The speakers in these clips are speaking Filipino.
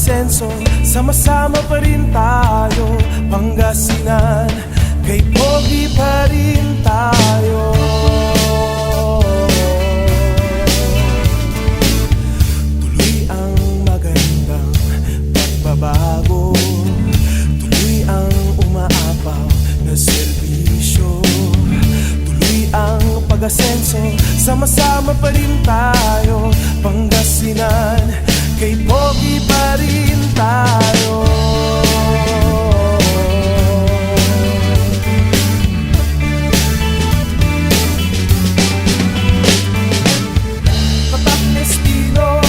pag-asenso, sama-sama pa rin tayo. Pangasinan, kay pogi pa rin tayo. Tuloy ang magandang pagbabago, tuloy ang umaapaw na serbisyo, tuloy ang pag-asenso, sama-sama pa rin tayo. Pangasinan, kay pogi pa rin tayo. Tatak Espino,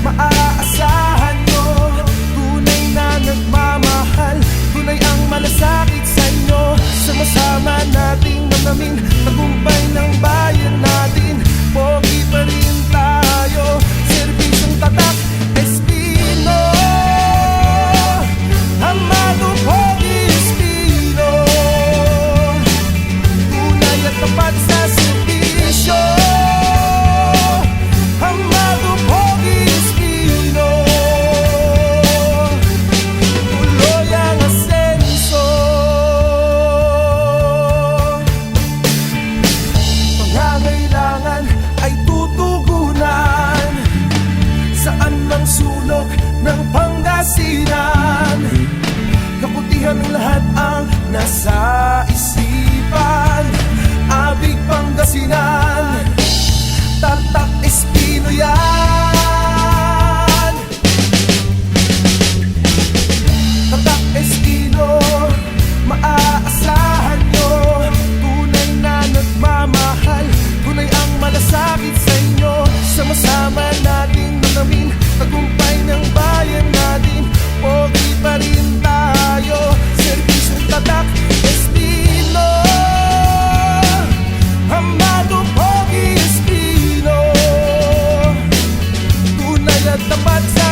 maaasahan nyo, tunay na nagmamahal, tunay ang malasakit sa inyo. Sama-sama nating namnamin tagumpay ng bayan natin. Pogi pa rin tayo, serbisyong Tatak Espino. Amado Pogi Espino, tunay at tapat sa serbisyo. Amado Pogi Espino, tuloy ang asenso. Pangangailangan ay tutugunan, saan mang sulok ng Pangasinan. Kabutihan ng lahat ang nasa isipan. Abig Pangasinan, Tatak Espino yan. Tatak Espino, maaasahan nyo, tunay na nagmamahal, tunay ang malasakit sa inyo. Sama-sama nating namnamin tagumpay ng bayan natin. Pogi pa rin tayo, serbisyong Tatak Espino. Amado Pogi Espino, tunay at tapat sa